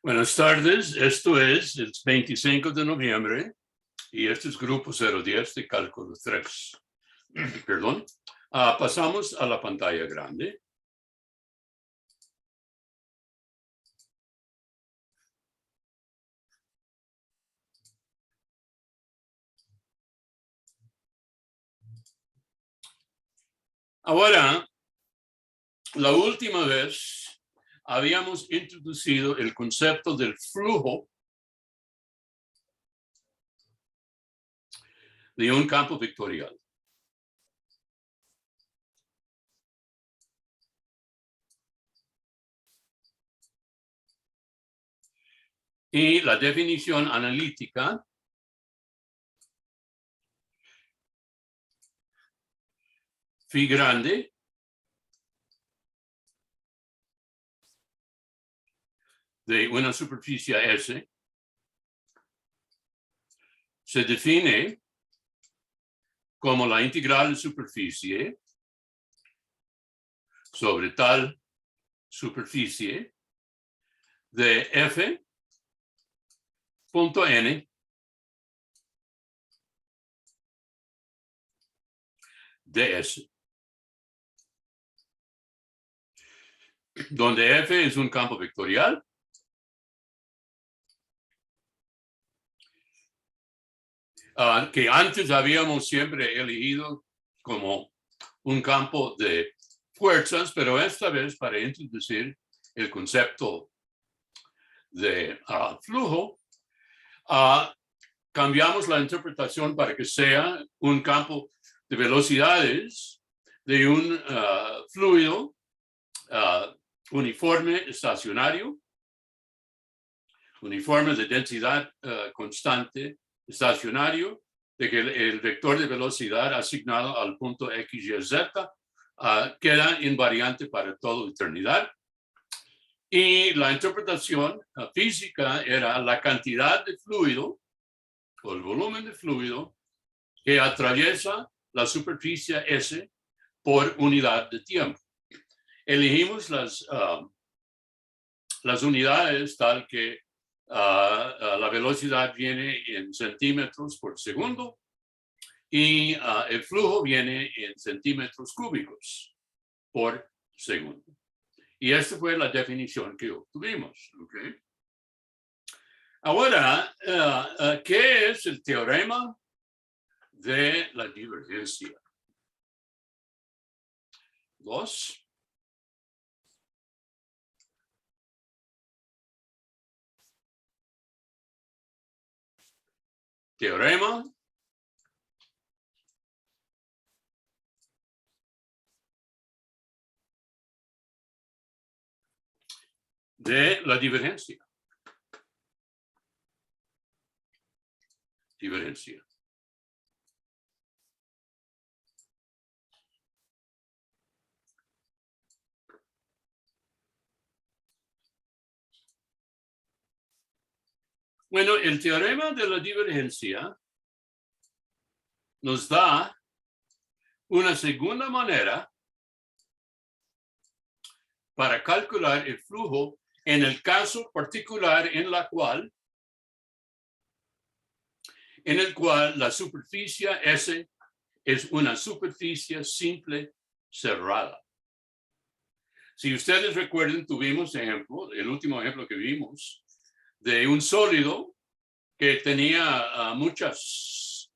Buenas tardes, esto es el 25 de noviembre y este es grupo 010 de cálculo 3. Perdón. Pasamos a la pantalla grande. Ahora, la última vez habíamos introducido el concepto del flujo de un campo vectorial. Y la definición analítica phi grande de una superficie S se define como la integral de superficie sobre tal superficie de f punto n ds, donde f es un campo vectorial que antes habíamos siempre elegido como un campo de fuerzas, pero esta vez para introducir el concepto de flujo, cambiamos la interpretación para que sea un campo de velocidades de un fluido uniforme estacionario, uniforme de densidad constante estacionario, de que el vector de velocidad asignado al punto x, y, z queda invariante para toda eternidad. Y la interpretación física era la cantidad de fluido o el volumen de fluido que atraviesa la superficie S por unidad de tiempo. Elegimos las unidades tal que la velocidad viene en centímetros por segundo y el flujo viene en centímetros cúbicos por segundo. Y esta fue la definición que obtuvimos. ¿Okay? Ahora, ¿qué es el teorema de la divergencia? 2. Teorema de la divergencia. Divergencia. Bueno, el teorema de la divergencia nos da una segunda manera para calcular el flujo en el caso particular en el cual la superficie S es una superficie simple cerrada. Si ustedes recuerdan, tuvimos ejemplo, el último ejemplo que vimos, de un sólido que tenía muchas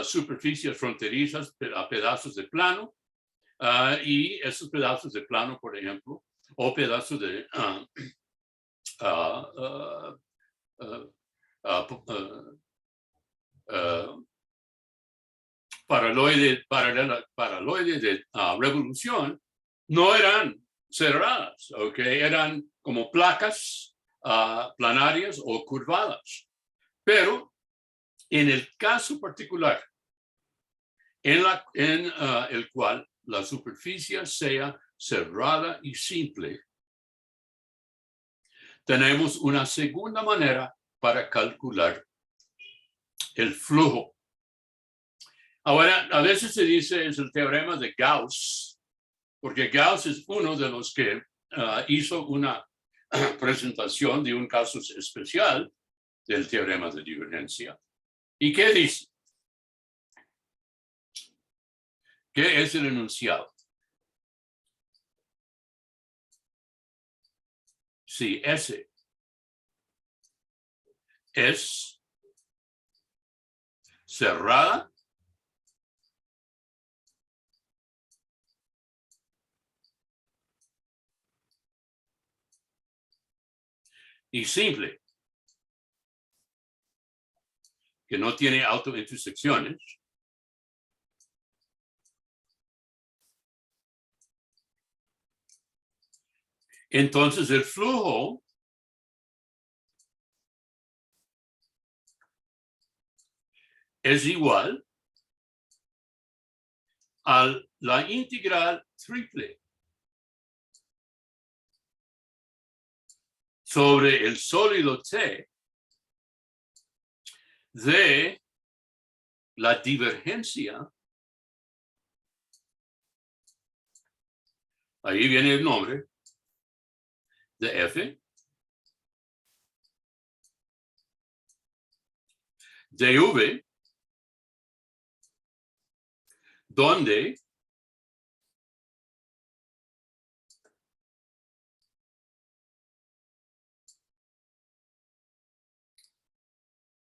superficies fronterizas a pedazos de plano, y esos pedazos de plano, por ejemplo, o pedazos de paraloide de revolución, no eran cerradas, ¿okay? Eran como placas planarias o curvadas. Pero en el caso particular en el cual la superficie sea cerrada y simple, tenemos una segunda manera para calcular el flujo. Ahora, a veces se dice es el teorema de Gauss, porque Gauss es uno de los que hizo una presentación de un caso especial del teorema de divergencia. ¿Y qué dice? ¿Qué es el enunciado? Si S es cerrada, y simple, que no tiene autointersecciones, entonces el flujo es igual a la integral triple sobre el sólido T de la divergencia, ahí viene el nombre, de F, de V, donde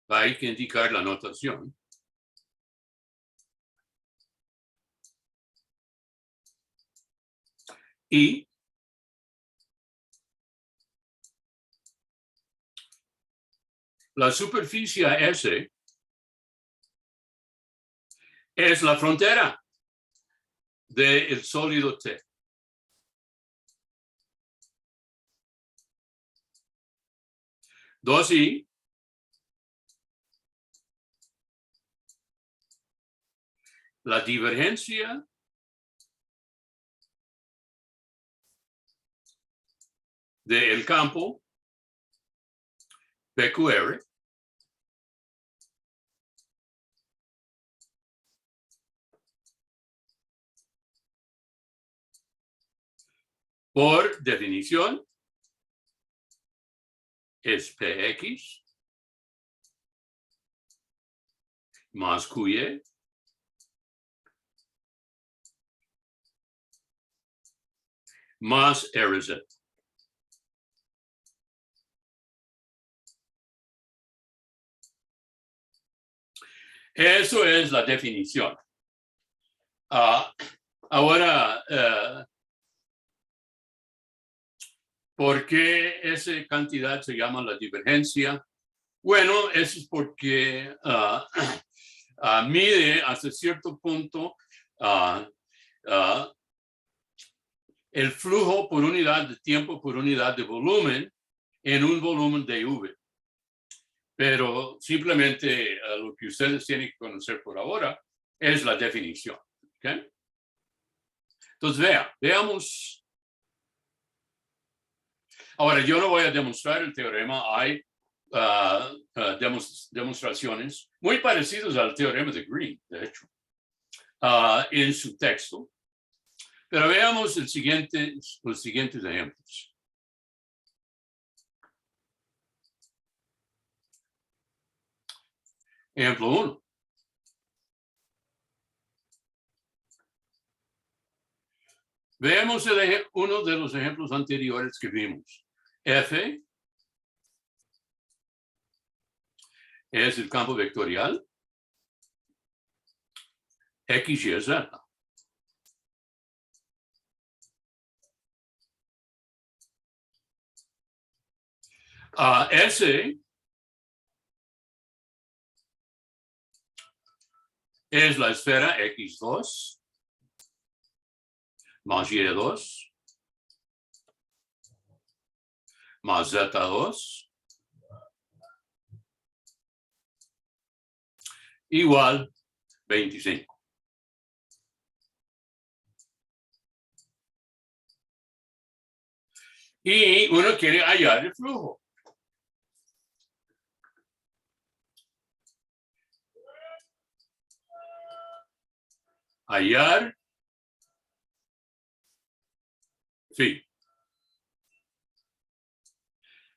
hay que indicar la notación. Y la superficie S es la frontera del sólido T. Dos I la divergencia del campo PQR por definición es PX más QY más RZ. Eso es la definición. Ahora, ¿por qué esa cantidad se llama la divergencia? Bueno, eso es porque mide hasta cierto punto el flujo por unidad de tiempo por unidad de volumen en un volumen de V. Pero simplemente lo que ustedes tienen que conocer por ahora es la definición. ¿Okay? Entonces, veamos. Ahora, yo no voy a demostrar el teorema. Hay demostraciones muy parecidas al teorema de Green, de hecho, en su texto. Pero veamos los siguientes ejemplos. Ejemplo 1. Veamos uno de los ejemplos anteriores que vimos. F es el campo vectorial. X, Y, Z. S es la esfera X2 más Y2 más Z2 igual 25. Y uno quiere hallar el flujo. Hallar, sí.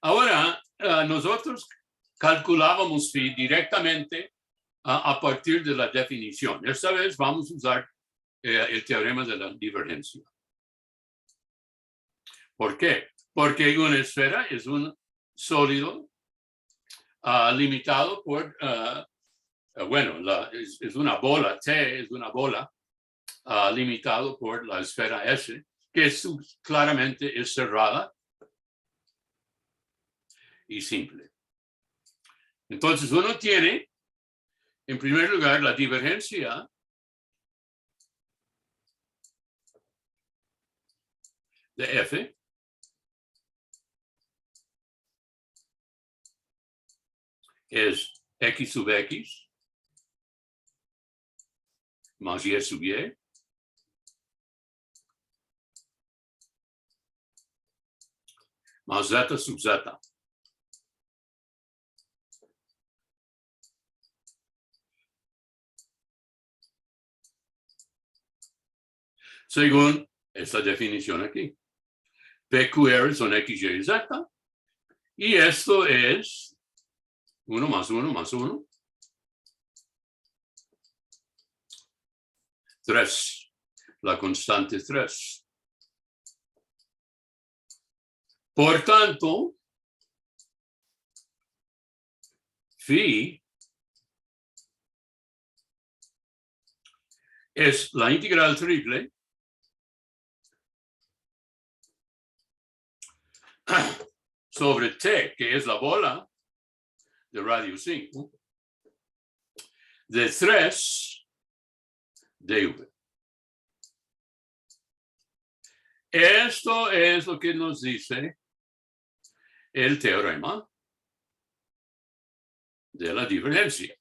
Ahora, nosotros calculábamos phi directamente a partir de la definición. Esta vez vamos a usar el teorema de la divergencia. ¿Por qué? Porque una esfera es un sólido limitado por, es una bola, T es una bola limitado por la esfera S, que claramente es cerrada y simple. Entonces uno tiene, en primer lugar, la divergencia de F es X sub X más Y sub Y más Z sub Z. Según esta definición aquí. PQR son X, Y, Z. Y esto es 1 más 1 más 1. 3. La constante 3. Por tanto, phi es la integral triple sobre T, que es la bola de radio 5, de 3 dv. Esto es lo que nos dice el teorema de la divergencia.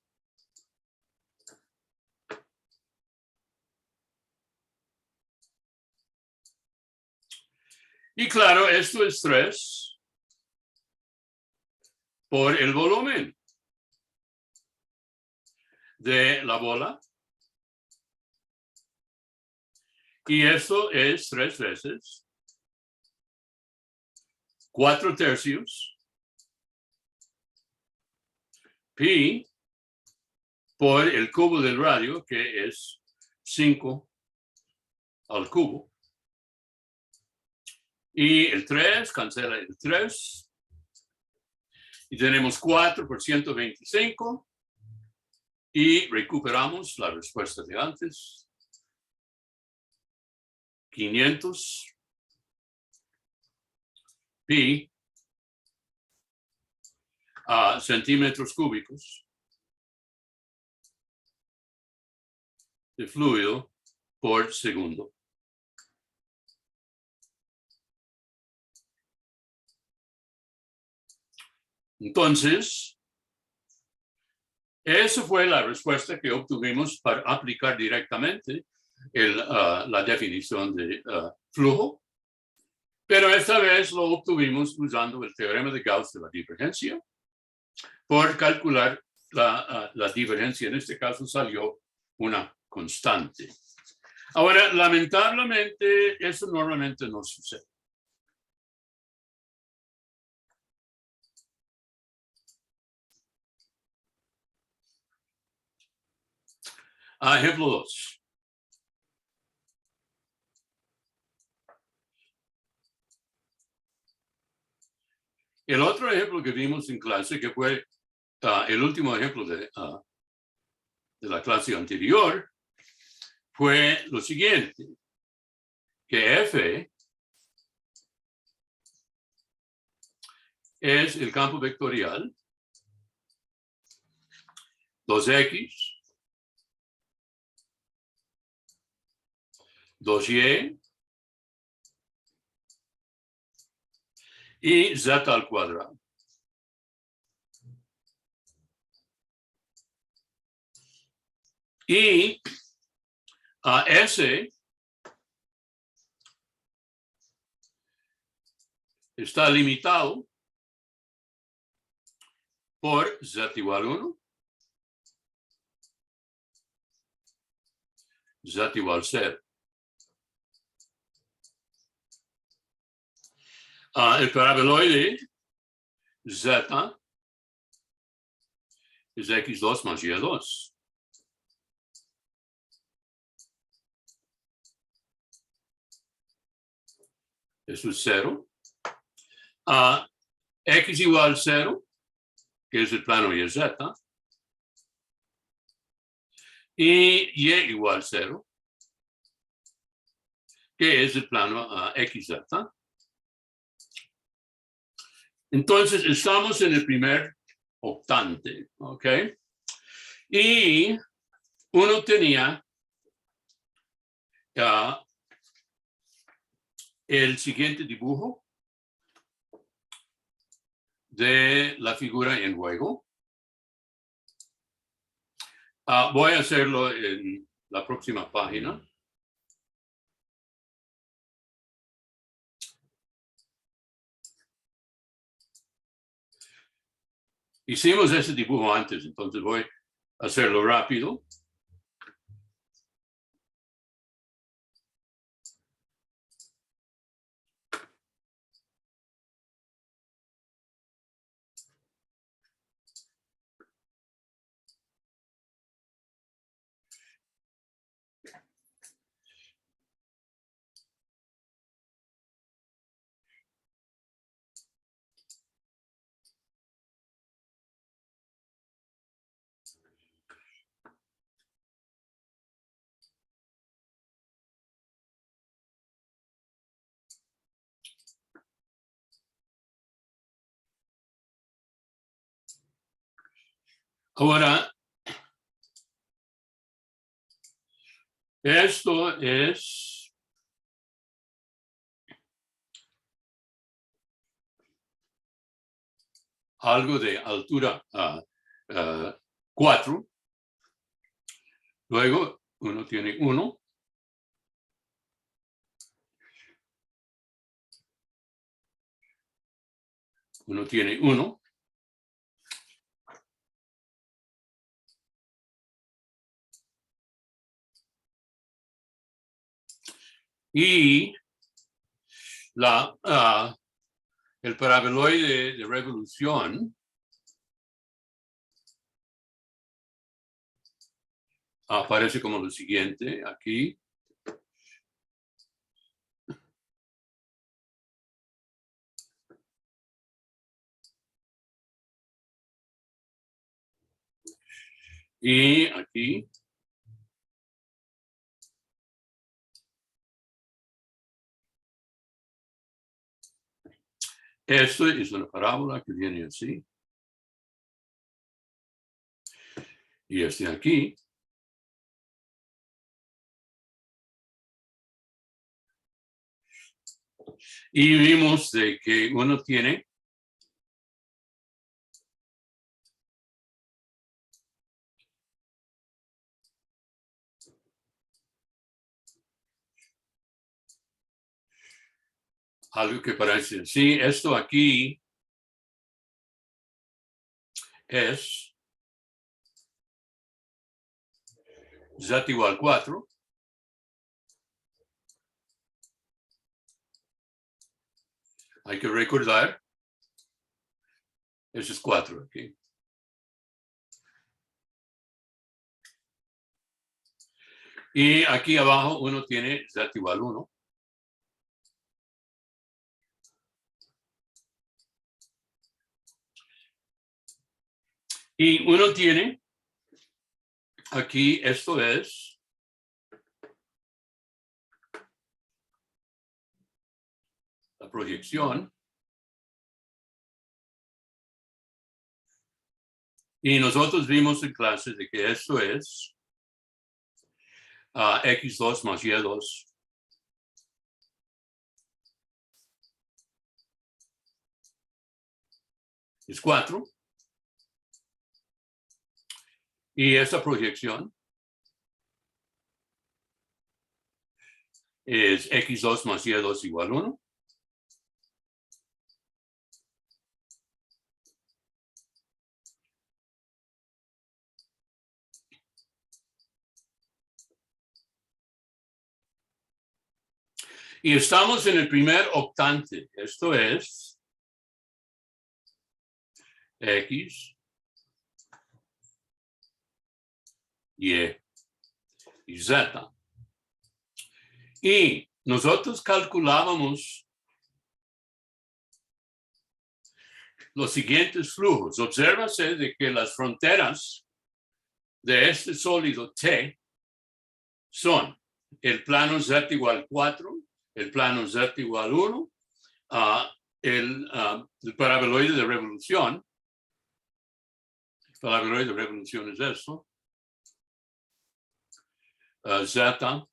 Y claro, esto es 3 por el volumen de la bola. Y esto es 3 veces 4/3 pi por el cubo del radio, que es 5 al cubo. Y el 3 cancela el 3. Y tenemos 4 por 125. Y recuperamos la respuesta de antes. 500 pi a centímetros cúbicos de fluido por segundo. Entonces, esa fue la respuesta que obtuvimos para aplicar directamente la definición de flujo. Pero esta vez lo obtuvimos usando el teorema de Gauss de la divergencia. Por calcular la divergencia, en este caso salió una constante. Ahora, lamentablemente, eso normalmente no sucede. Ejemplo 2. El otro ejemplo que vimos en clase, que fue el último ejemplo de la clase anterior, fue lo siguiente, que F es el campo vectorial 2X, 2Y y Z al cuadrado. Y S está limitado por Z igual 1, Z igual 0. El paraboloide Z es X2 más Y2. Eso es 0. X igual 0, que es el plano YZ. Y Y igual 0, que es el plano XZ. Entonces, estamos en el primer octante, ¿ok? Y uno tenía el siguiente dibujo de la figura en juego. Voy a hacerlo en la próxima página. Hicimos ese dibujo antes, entonces voy a hacerlo rápido. Ahora, esto es algo de altura 4. Luego, uno tiene 1. Uno tiene 1. Y el paraboloide de revolución aparece como lo siguiente aquí. Y aquí. Esto es una parábola que viene así. Y este aquí. Y vimos de que uno tiene algo que parece así. Esto aquí es Z igual 4. Hay que recordar, ese es 4 aquí. Y aquí abajo uno tiene Z igual 1. Y uno tiene aquí, esto es la proyección. Y nosotros vimos en clase de que esto es X2 más Y2. Es 4. Y esta proyección es X2 más Y2 igual 1. Y estamos en el primer octante. Esto es X, Y y Z. Y nosotros calculábamos los siguientes flujos. Obsérvase de que las fronteras de este sólido T son el plano Z igual 4, el plano Z igual 1, el paraboloide de revolución. El paraboloide de revolución es esto. Z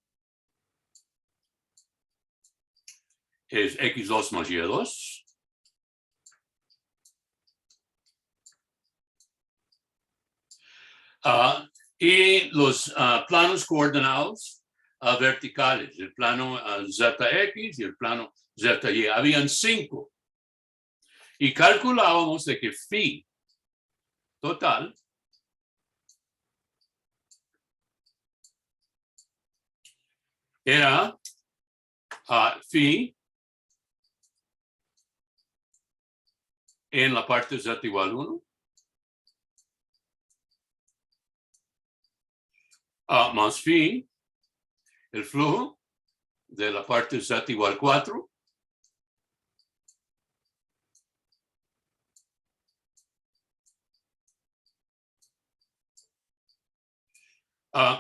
es X2 más Y2. Y los planos coordenados verticales, el plano ZX y el plano ZY. Habían 5. Y calculábamos de que phi total era phi en la parte Z igual 1 más phi, el flujo de la parte Z igual 4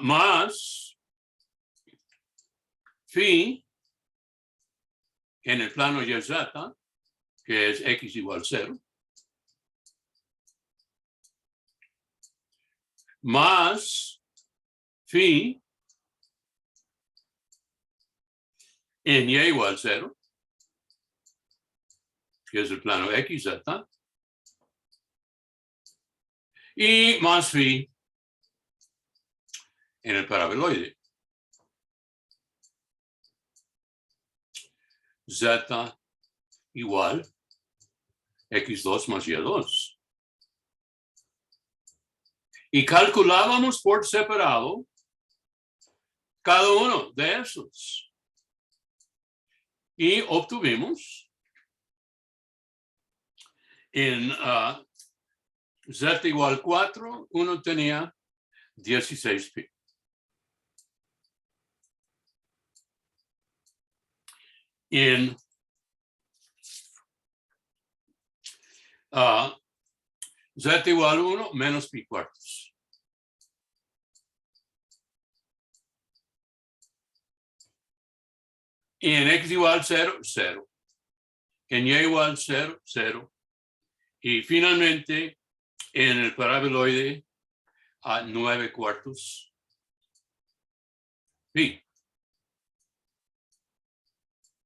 más phi en el plano YZ, que es X igual 0, más phi en Y igual 0, que es el plano XZ, y más phi en el paraboloide. Z igual X2 más Y2. Y calculábamos por separado cada uno de esos. Y obtuvimos en Z igual 4, uno tenía 16 pi. En Z igual 1 menos pi cuartos. Y en X igual 0, 0. En Y igual 0, 0. Y finalmente en el paraboloide a 9 cuartos pi.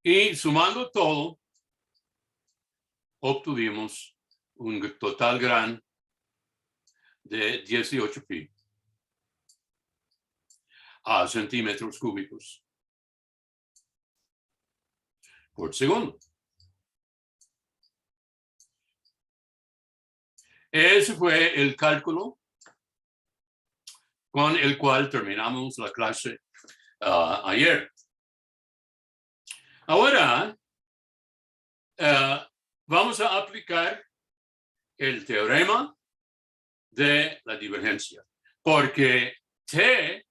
Y sumando todo, obtuvimos un total gran de 18 pi a centímetros cúbicos por segundo. Ese fue el cálculo con el cual terminamos la clase ayer. Ahora vamos a aplicar el teorema de la divergencia, porque T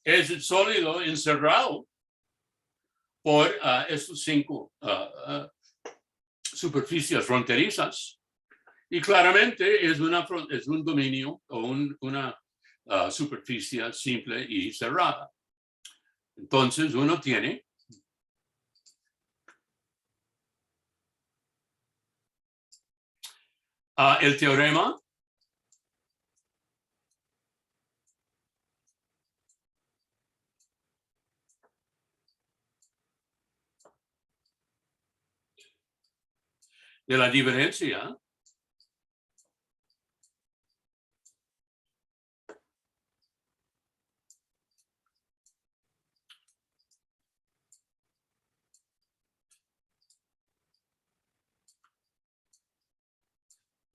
es el sólido encerrado por estos 5 superficies fronterizas, y claramente es un dominio o una superficie simple y cerrada. Entonces uno tiene el teorema de la divergencia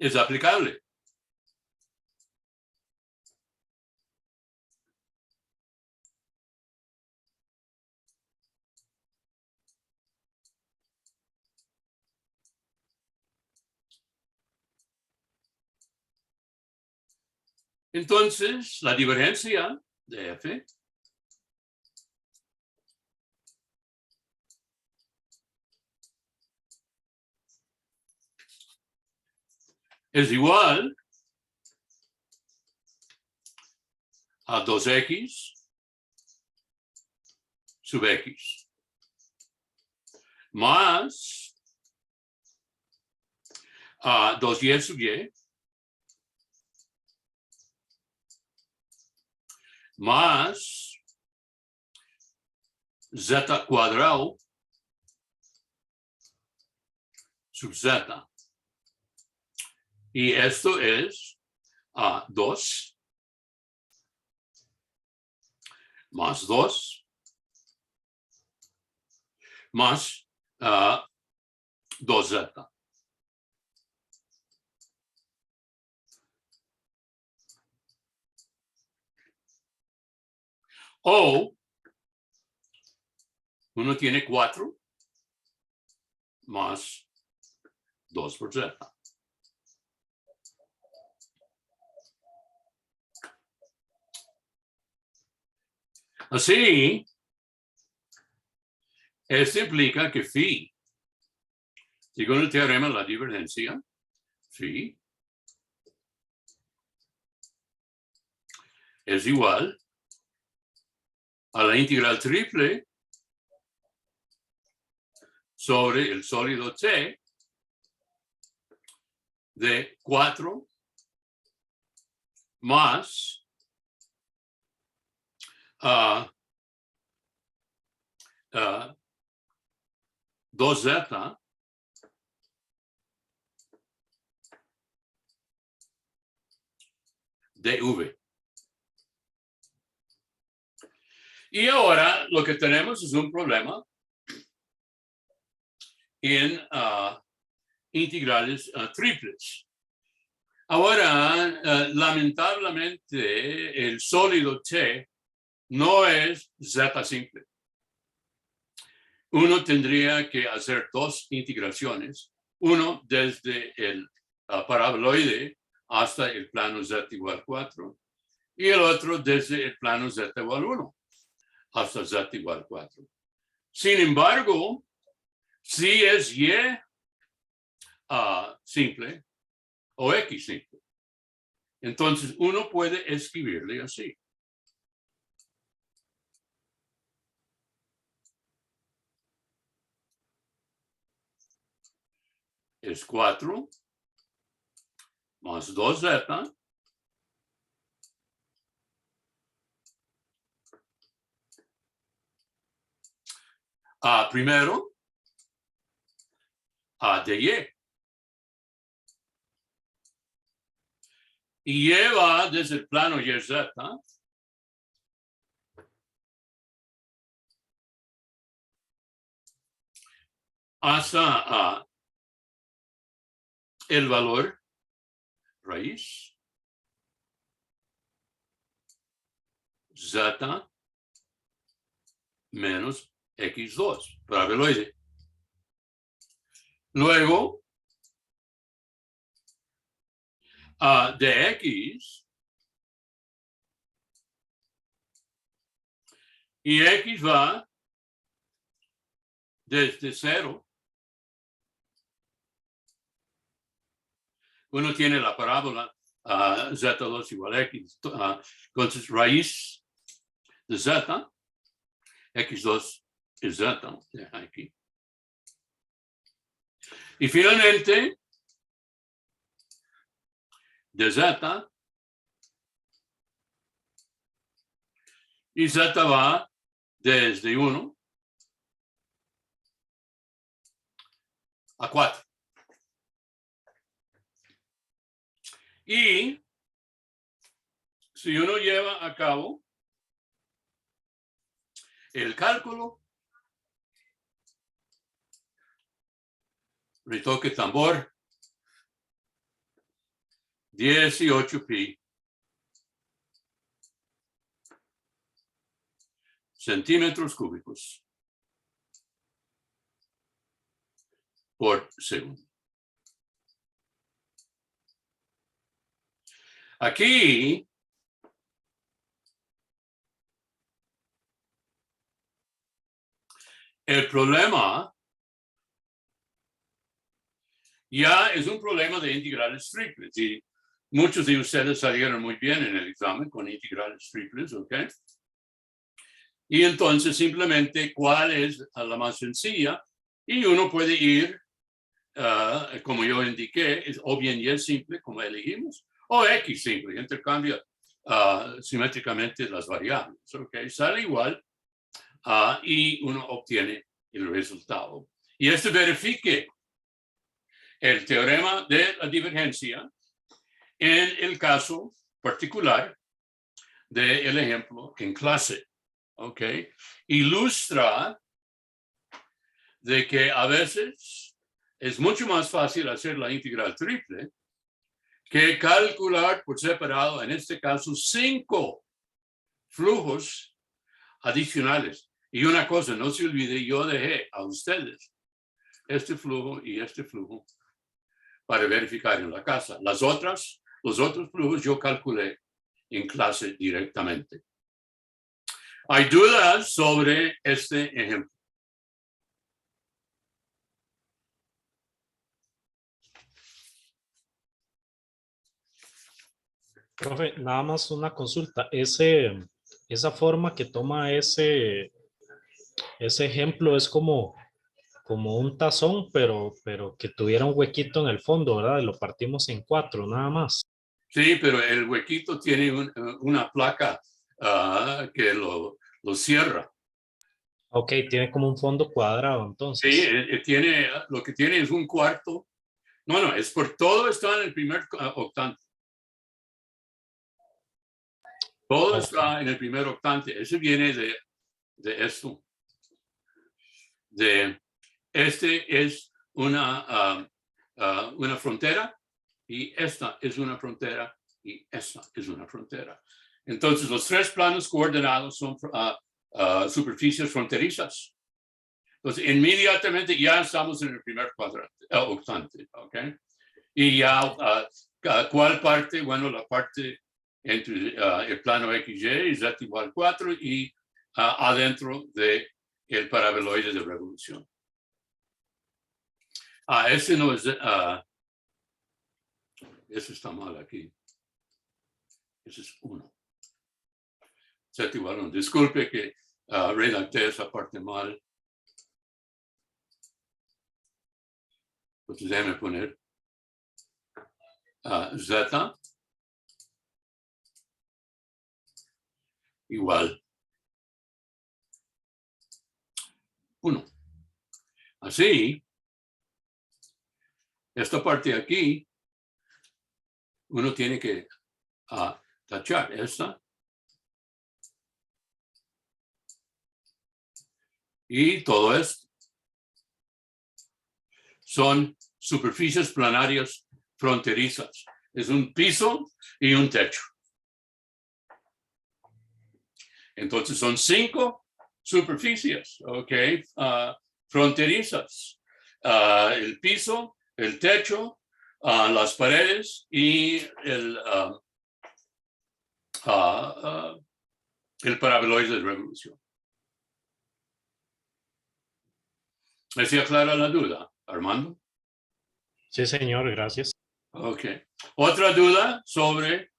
es aplicable. Entonces, la divergencia de F es igual a 2x sub x más 2y sub y más z cuadrado sub z. Y esto es 2 más 2 más 2z. O uno tiene 4 más 2 por z. Así, esto implica que phi, según el teorema de la divergencia, phi es igual a la integral triple sobre el sólido T de 4 más 2z dv. Y ahora lo que tenemos es un problema en integrales triples. Ahora, lamentablemente, el sólido T no es z simple. Uno tendría que hacer dos integraciones, uno desde el paraboloide hasta el plano z igual 4 y el otro desde el plano z igual 1 hasta z igual 4. Sin embargo, si es y simple o x simple, entonces uno puede escribirle así. Es 4 más 2z primero de y. Y lleva desde el plano YZ hasta el valor raíz Z menos X2, paraboloide. Luego, de X, y X va desde 0. Uno tiene la parábola Z2 igual a X. Entonces, raíz de Z, X2 es Z. Aquí. Y finalmente, de Z, y Z va desde 1 a 4. Y si uno lleva a cabo el cálculo, retoque tambor, 18 pi centímetros cúbicos por segundo. Aquí El problema ya es un problema de integrales triples y muchos de ustedes salieron muy bien en el examen con integrales triples, ¿ok? Y entonces simplemente cuál es la más sencilla y uno puede ir, como yo indiqué, o bien y simple, como elegimos, o X simple, intercambia simétricamente las variables, ¿ok? Sale igual y uno obtiene el resultado. Y esto verifique el teorema de la divergencia en el caso particular del ejemplo en clase. ¿Ok? Ilustra de que a veces es mucho más fácil hacer la integral triple que calcular por separado, en este caso, 5 flujos adicionales. Y una cosa, no se olvide, yo dejé a ustedes este flujo y este flujo para verificar en la casa. Los otros flujos yo calculé en clase directamente. ¿Hay dudas sobre este ejemplo? Profe, nada más una consulta. Esa forma que toma ese ejemplo es como un tazón, pero que tuviera un huequito en el fondo, ¿verdad? Y lo partimos en 4, nada más. Sí, pero el huequito tiene una placa que lo cierra. Ok, tiene como un fondo cuadrado, Sí, entonces. lo que tiene es un cuarto. No, es por todo está en el primer octante. Todo Ok, está en el primer octante. Ese viene de esto. Este es una frontera y esta es una frontera y esta es una frontera. Entonces, los 3 planos coordenados son superficies fronterizas. Entonces, inmediatamente ya estamos en el primer octante, ¿ok? Y ya, ¿cuál parte? Bueno, la parte entre el plano XY, Z igual 4, y adentro del paraboloide de revolución. Ese no es, eso está mal aquí. Ese es 1. Z igual 1. Disculpe que redacté esa parte mal. Entonces déjeme poner Z igual 1. Así, esta parte aquí, uno tiene que tachar esta. Y todo esto son superficies planarias fronterizas. Es un piso y un techo. Entonces son 5 superficies, ¿ok? Fronterizas. El piso, el techo, las paredes y el paraboloide de revolución. ¿Me se aclara la duda, Armando? sí, señor, gracias. Ok. Otra duda sobre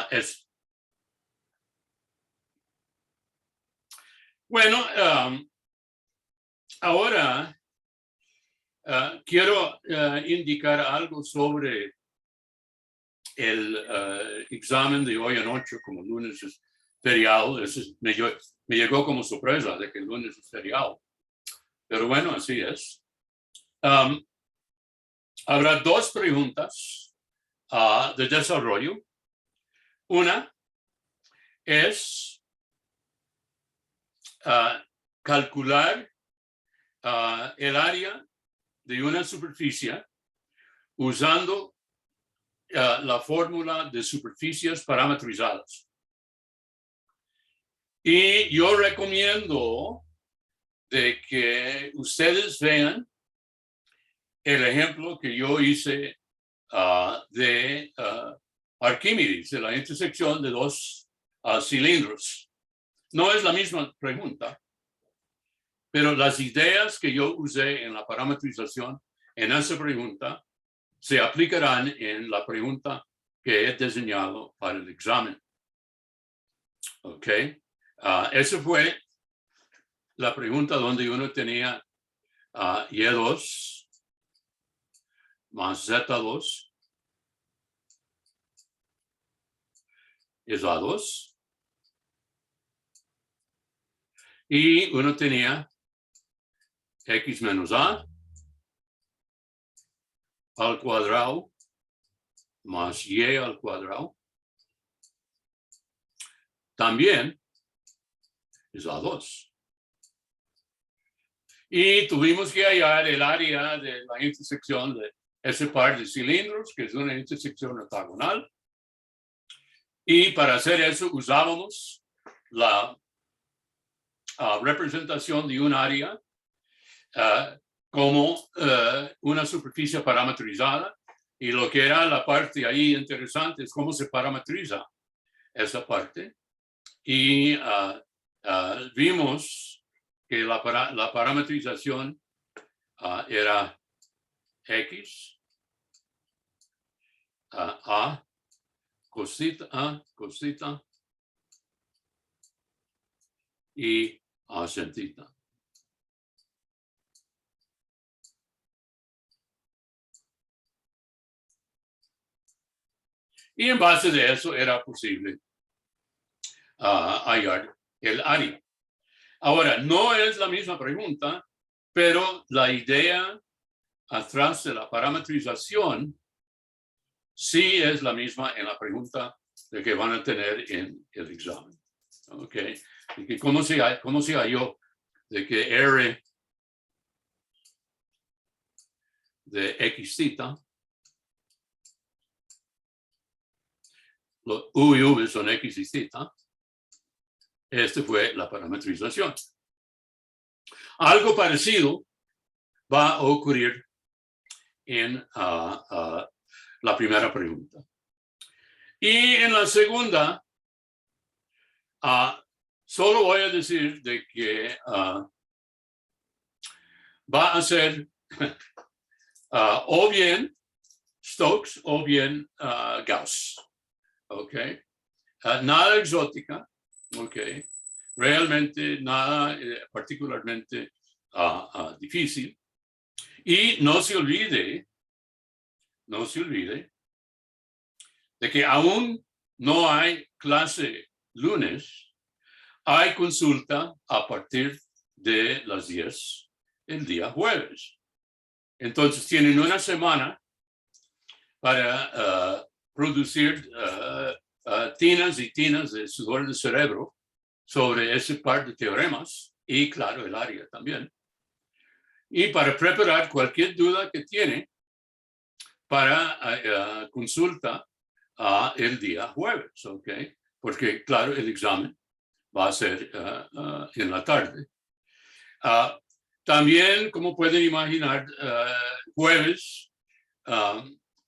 esto. Bueno, ahora quiero indicar algo sobre el examen de hoy en 8, como lunes es feriado. Me llegó como sorpresa de que el lunes es feriado. Pero bueno, así es. Habrá 2 preguntas de desarrollo. Una es calcular el área de una superficie usando la fórmula de superficies parametrizadas. Y yo recomiendo de que ustedes vean el ejemplo que yo hice de Arquímedes, de la intersección de 2 cilindros. No es la misma pregunta, Pero las ideas que yo usé en la parametrización en esa pregunta se aplicarán en la pregunta que he diseñado para el examen. ¿Ok? Esa fue la pregunta donde uno tenía Y2 más Z2 es A2. Y uno tenía X menos A al cuadrado más Y al cuadrado. También es A2. Y tuvimos que hallar el área de la intersección de ese par de cilindros, que es una intersección octagonal. Y para hacer eso usábamos la representación de un área como una superficie parametrizada. Y lo que era la parte ahí interesante es cómo se parametriza esa parte. Y vimos que la parametrización era X, A, cosita y A centita. Y en base de eso era posible hallar el área. Ahora, no es la misma pregunta, pero la idea atrás de la parametrización sí es la misma en la pregunta de que van a tener en el examen. ¿Ok? Y que ¿cómo se halló de que R de X theta, los U y V son X y theta? Este fue la parametrización. Algo parecido va a ocurrir en la primera pregunta. Y en la segunda, solo voy a decir de que va a ser o bien Stokes o bien Gauss. ¿Ok? Nada exótica. ¿Ok? Realmente nada particularmente difícil. Y no se olvide de que aún no hay clase lunes, hay consulta a partir de las 10 el día jueves. Entonces tienen una semana para producir tinas y tinas de sudor de cerebro sobre ese par de teoremas y claro el área también. Y para preparar cualquier duda que tiene para consulta el día jueves, ¿ok? Porque, claro, el examen va a ser en la tarde. También, como pueden imaginar, jueves,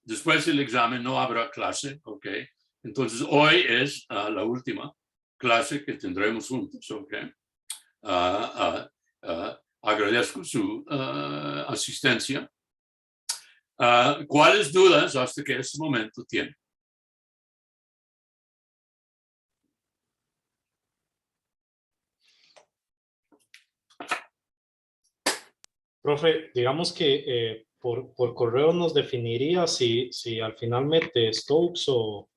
después del examen no habrá clase, ¿ok? Entonces, hoy es la última clase que tendremos juntos, ¿ok? Agradezco su asistencia. ¿Cuáles dudas hasta que este momento tienen? Profe, digamos que por correo nos definiría si al final mete Stokes o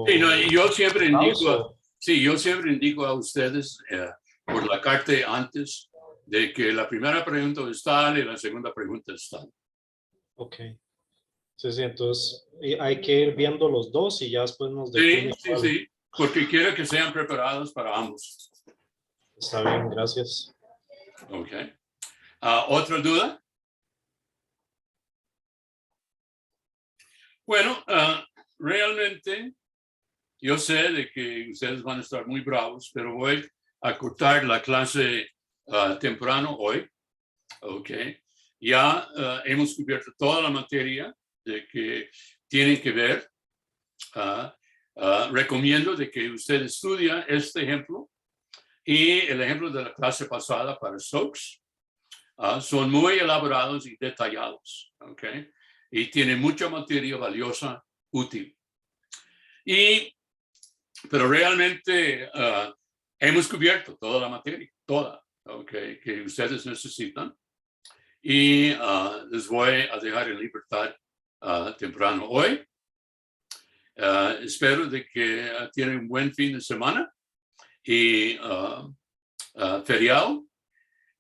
Sí, no, yo siempre Gauss indico, sí, yo siempre indico a ustedes por la carta antes de que la primera pregunta es tal y la segunda pregunta es tal. Ok. Sí, sí, entonces hay que ir viendo los dos y ya después nos Sí, define sí, cuál. sí, porque quiero que sean preparados para ambos. Está bien, gracias. Ok. ¿Otra duda? Bueno, realmente yo sé de que ustedes van a estar muy bravos, pero voy a cortar la clase temprano hoy. Ok. Ya hemos cubierto toda la materia de que tienen que ver. Recomiendo de que usted estudie este ejemplo Y el ejemplo de la clase pasada para Stokes son muy elaborados y detallados, ¿ok? Y tienen mucha materia valiosa, útil. Pero realmente hemos cubierto toda la materia, toda, ¿ok? Que ustedes necesitan. Y les voy a dejar en libertad temprano hoy. Espero de que tienen un buen fin de semana y feriado.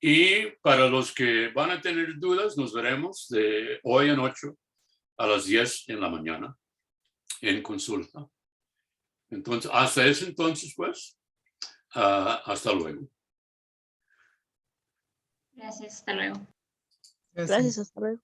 Y para los que van a tener dudas, nos veremos de hoy en 8 a las 10 en la mañana en consulta. Entonces, hasta ese entonces, pues, hasta luego. Gracias, hasta luego. Gracias, hasta luego.